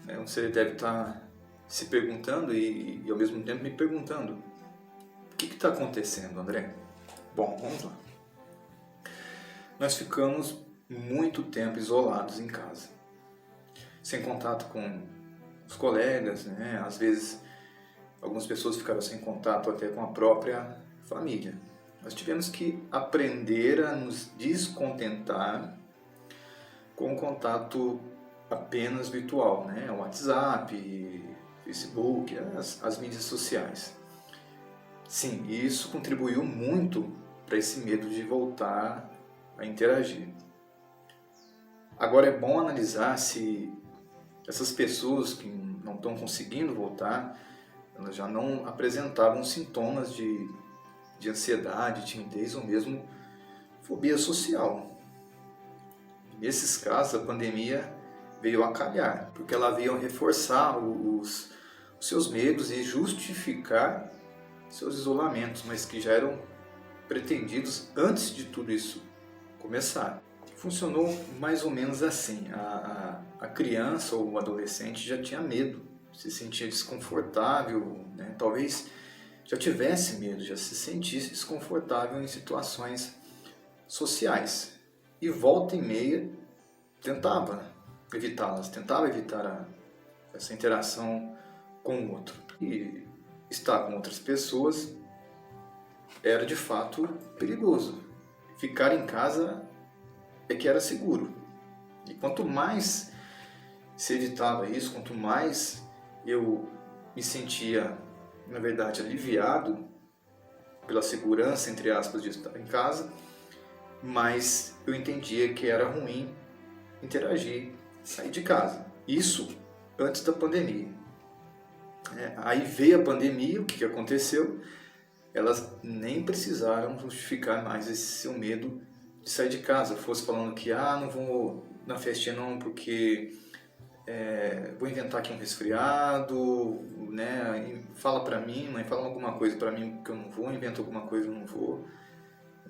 né? Você deve estar se perguntando e ao mesmo tempo me perguntando: o que está acontecendo, André? Bom, vamos lá. Nós ficamos muito tempo isolados em casa, sem contato com os colegas, né? Às vezes algumas pessoas ficaram sem contato até com a própria família. Nós tivemos que aprender a nos descontentar com o contato apenas virtual, né? O WhatsApp, Facebook, as mídias sociais. Sim, isso contribuiu muito para esse medo de voltar a interagir. Agora é bom analisar se essas pessoas que não estão conseguindo voltar, elas já não apresentavam sintomas de ansiedade, timidez ou mesmo fobia social. Nesses casos, a pandemia veio a calhar, porque ela veio reforçar os seus medos e justificar seus isolamentos, mas que já eram pretendidos antes de tudo isso começar. Funcionou mais ou menos assim: a criança ou o adolescente já tinha medo, se sentia desconfortável, né? Talvez já tivesse medo, já se sentisse desconfortável em situações sociais. E volta e meia tentava evitá-las, tentava evitar essa interação com o outro. E estar com outras pessoas era de fato perigoso. Ficar em casa é que era seguro. E quanto mais se evitava isso, quanto mais eu me sentia, na verdade, aliviado pela segurança, entre aspas, de estar em casa, mais eu entendia que era ruim interagir, sair de casa. Isso antes da pandemia. Aí veio a pandemia, o que aconteceu? Elas nem precisaram justificar mais esse seu medo de sair de casa. Fosse falando que não vou na festinha não porque vou inventar aqui um resfriado, né? Fala pra mim, mãe, fala alguma coisa pra mim que eu não vou, inventa alguma coisa eu não vou.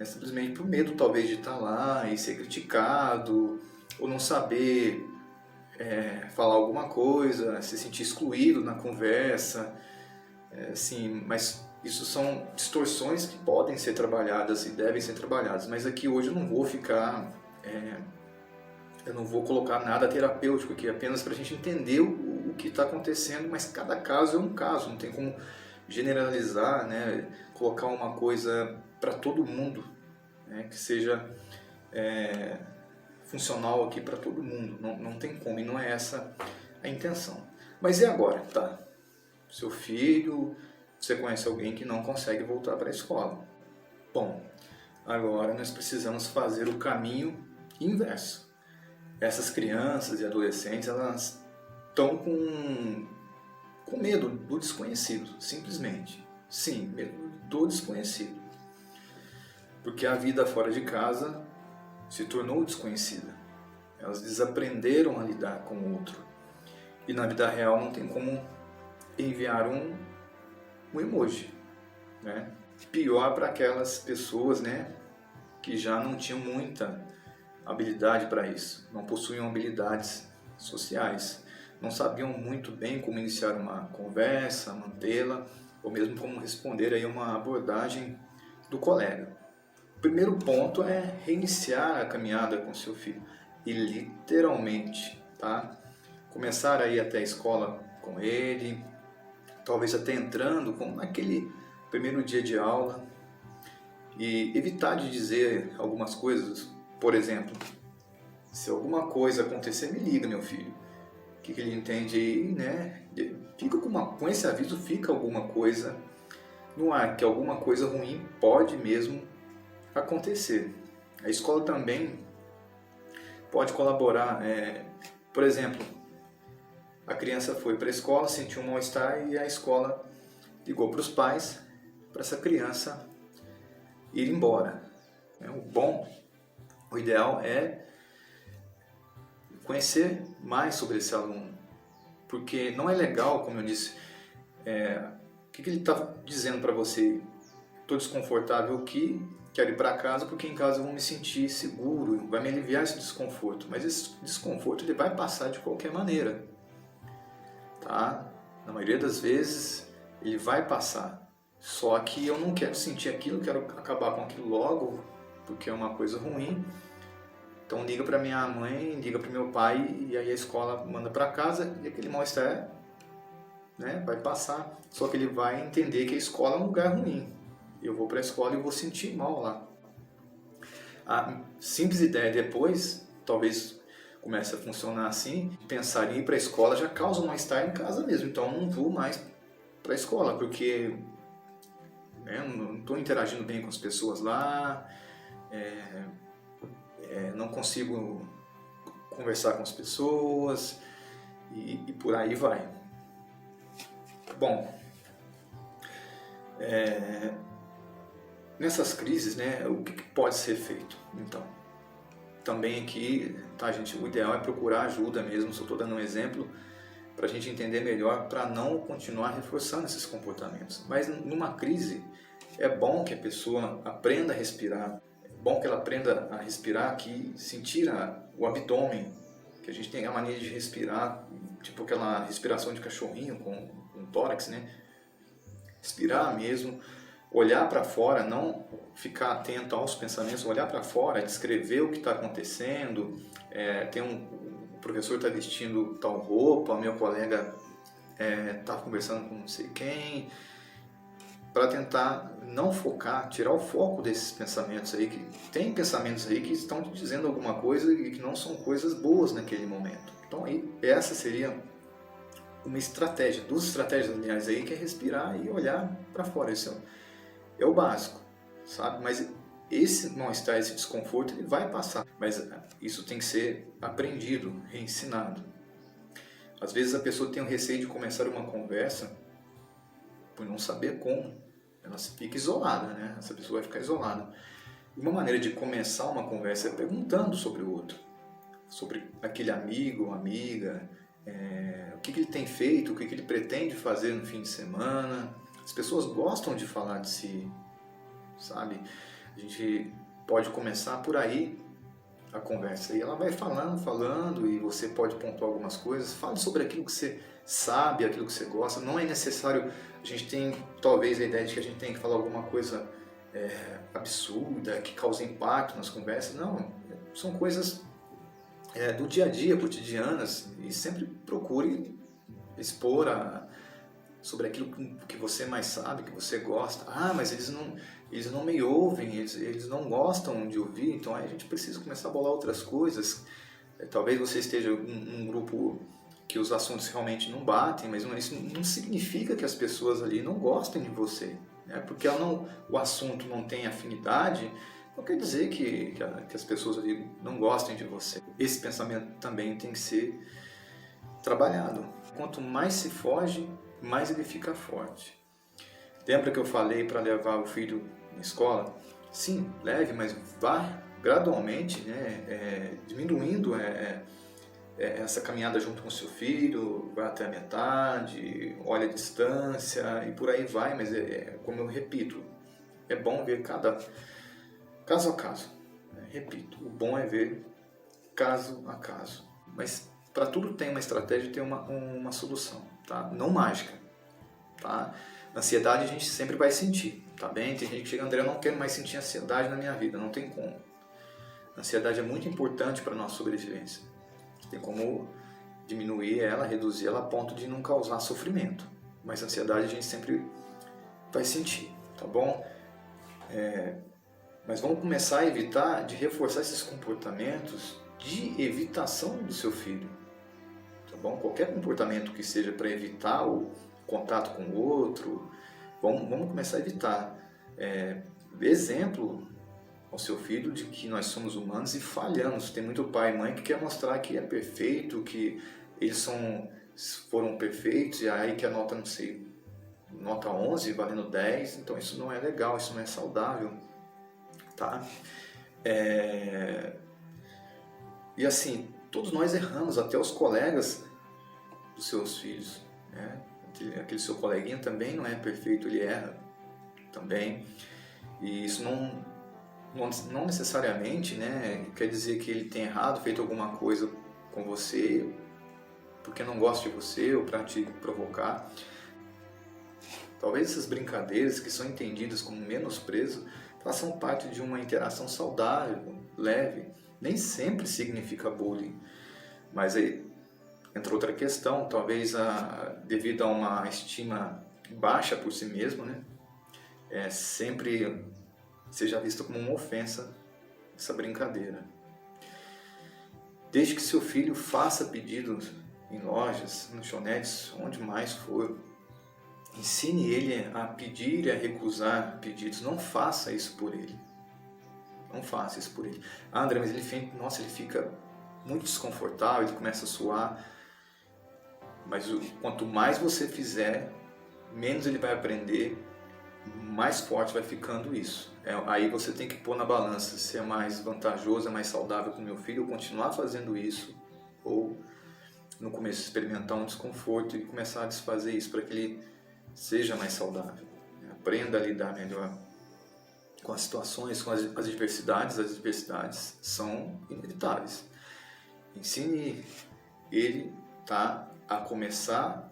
Simplesmente por medo talvez de estar lá e ser criticado, ou não saber falar alguma coisa, se sentir excluído na conversa, assim, mas isso são distorções que podem ser trabalhadas e devem ser trabalhadas, mas aqui hoje eu não vou ficar, eu não vou colocar nada terapêutico aqui, apenas para a gente entender o que está acontecendo, mas cada caso é um caso, não tem como generalizar, né, colocar uma coisa para todo mundo, né, que seja funcional aqui para todo mundo, não tem como, e não é essa a intenção. Mas e agora? Tá, seu filho, você conhece alguém que não consegue voltar para a escola. Bom, agora nós precisamos fazer o caminho inverso. Essas crianças e adolescentes, elas estão com medo do desconhecido, simplesmente. Sim, medo do desconhecido. Porque a vida fora de casa se tornou desconhecida. Elas desaprenderam a lidar com o outro. E na vida real não tem como enviar um emoji, né? Pior para aquelas pessoas, né, que já não tinham muita habilidade para isso, não possuíam habilidades sociais, não sabiam muito bem como iniciar uma conversa, mantê-la, ou mesmo como responder aí uma abordagem do colega. O primeiro ponto é reiniciar a caminhada com seu filho, e literalmente, tá? Começar a ir até a escola com ele, talvez até entrando como naquele primeiro dia de aula, e evitar de dizer algumas coisas. Por exemplo, se alguma coisa acontecer, me liga, meu filho. O que ele entende aí, né? Fica com esse aviso, fica alguma coisa no ar, que alguma coisa ruim pode mesmo acontecer. A escola também pode colaborar. Por exemplo, a criança foi para a escola, sentiu um mal-estar e a escola ligou para os pais para essa criança ir embora. O ideal é conhecer mais sobre esse aluno, porque não é legal, como eu disse, o que ele está dizendo para você? Estou desconfortável aqui, quero ir para casa porque em casa eu vou me sentir seguro, vai me aliviar esse desconforto, mas esse desconforto ele vai passar de qualquer maneira. tá? Na maioria das vezes ele vai passar. Só que eu não quero sentir aquilo, quero acabar com aquilo logo, porque é uma coisa ruim. Então liga para minha mãe, liga para meu pai, e aí a escola manda para casa e aquele mal-estar, né, vai passar. Só que ele vai entender que a escola é um lugar ruim. Eu vou para a escola e vou sentir mal lá. A simples ideia depois, talvez comece a funcionar assim, pensar em ir para a escola já causa um mal-estar em casa mesmo. Então eu não vou mais para a escola, porque não estou interagindo bem com as pessoas lá, não consigo conversar com as pessoas e por aí vai. Bom, nessas crises, né, o que pode ser feito? Então, também aqui, tá, gente, o ideal é procurar ajuda mesmo, só estou dando um exemplo para a gente entender melhor, para não continuar reforçando esses comportamentos. Mas numa crise, é bom que a pessoa aprenda a respirar, é bom que ela aprenda a respirar aqui, sentir o abdômen, que a gente tem a mania de respirar, tipo aquela respiração de cachorrinho com tórax, né? Respirar mesmo, olhar para fora, não ficar atento aos pensamentos, olhar para fora, descrever o que está acontecendo. O professor está vestindo tal roupa, meu colega está conversando com não sei quem, para tentar não focar, tirar o foco desses pensamentos aí, que tem pensamentos aí que estão te dizendo alguma coisa e que não são coisas boas naquele momento. Então aí, essa seria uma estratégia, duas estratégias aliás aí, que é respirar e olhar para fora. Isso é o básico, sabe? Mas esse mal-estar, esse desconforto, ele vai passar. Mas isso tem que ser aprendido, reensinado. Às vezes a pessoa tem o receio de começar uma conversa por não saber como. Ela fica isolada, né? Essa pessoa vai ficar isolada. Uma maneira de começar uma conversa é perguntando sobre o outro. Sobre aquele amigo ou amiga, o que ele tem feito, o que ele pretende fazer no fim de semana. As pessoas gostam de falar de si, sabe? A gente pode começar por aí a conversa. E ela vai falando, e você pode pontuar algumas coisas. Fale sobre aquilo que você sabe, aquilo que você gosta. Não é necessário, a gente tem talvez a ideia de que a gente tem que falar alguma coisa absurda, que cause impacto nas conversas. Não, são coisas do dia a dia, cotidianas, e sempre procure expor sobre aquilo que você mais sabe, que você gosta. Ah, mas eles não me ouvem, eles não gostam de ouvir, então aí a gente precisa começar a bolar outras coisas. Talvez você esteja num grupo que os assuntos realmente não batem, mas isso não significa que as pessoas ali não gostem de você, né? Porque o assunto não tem afinidade, não quer dizer que as pessoas ali não gostem de você. Esse pensamento também tem que ser trabalhado. Quanto mais se foge, mais ele fica forte. Lembra que eu falei para levar o filho na escola? Sim, leve, mas vá gradualmente, né, diminuindo essa caminhada junto com o seu filho, vai até a metade, olha a distância e por aí vai, mas como eu repito, é bom ver caso a caso. Repito, o bom é ver caso a caso. Mas para tudo tem uma estratégia e tem uma solução, tá? Não mágica, tá? Ansiedade a gente sempre vai sentir, tá bem? Tem gente que chega, André, eu não quero mais sentir ansiedade na minha vida, não tem como. A ansiedade é muito importante para a nossa sobrevivência. Tem como diminuir ela, reduzir ela a ponto de não causar sofrimento. Mas a ansiedade a gente sempre vai sentir, tá bom? Mas vamos começar a evitar de reforçar esses comportamentos de evitação do seu filho, tá bom? Qualquer comportamento que seja para evitar o contato com o outro, vamos começar a evitar. Exemplo ao seu filho de que nós somos humanos e falhamos. Tem muito pai e mãe que quer mostrar que é perfeito, que eles foram perfeitos, e aí que a nota, não sei, nota 11 valendo 10, então isso não é legal, isso não é saudável, tá? E assim, todos nós erramos, até os colegas dos seus filhos, né? Aquele seu coleguinha também não é perfeito, ele erra também, e isso não necessariamente, né, quer dizer que ele tem errado, feito alguma coisa com você porque não gosta de você ou para te provocar. Talvez essas brincadeiras que são entendidas como menosprezo façam parte de uma interação saudável, leve. Nem sempre significa bullying, mas aí entra outra questão, talvez devido a uma estima baixa por si mesmo, né? Sempre seja vista como uma ofensa essa brincadeira. Desde que seu filho faça pedidos em lojas, lanchonetes, onde mais for, ensine ele a pedir e a recusar pedidos. Não faça isso por ele. Não faça isso por ele. Ah, André, mas ele fica muito desconfortável, ele começa a suar. Mas quanto mais você fizer, menos ele vai aprender, mais forte vai ficando isso. Aí você tem que pôr na balança se é mais vantajoso, é mais saudável para o meu filho eu continuar fazendo isso, ou no começo experimentar um desconforto e começar a desfazer isso para que ele seja mais saudável. Aprenda a lidar melhor com as situações, com as adversidades. As adversidades são inevitáveis. Ensine ele a começar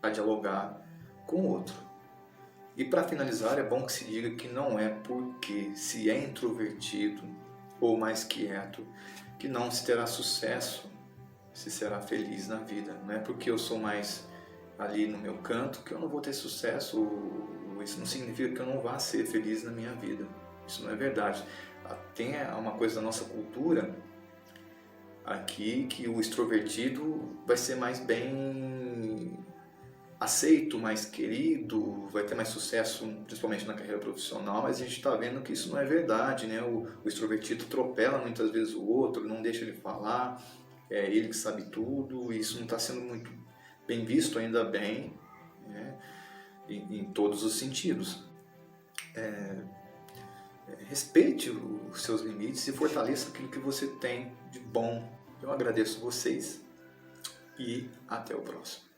a dialogar com o outro. E para finalizar, é bom que se diga que não é porque se é introvertido ou mais quieto que não se terá sucesso, se será feliz na vida. Não é porque eu sou mais ali no meu canto que eu não vou ter sucesso. Isso não significa que eu não vá ser feliz na minha vida. Isso não é verdade. Tem uma coisa da nossa cultura aqui que o extrovertido vai ser mais bem aceito, mais querido, vai ter mais sucesso, principalmente na carreira profissional, mas a gente está vendo que isso não é verdade, né? O extrovertido atropela muitas vezes o outro, não deixa ele falar, é ele que sabe tudo, e isso não está sendo muito bem visto, ainda bem, né? Em todos os sentidos. Respeite os seus limites e fortaleça aquilo que você tem de bom. Eu agradeço vocês e até o próximo.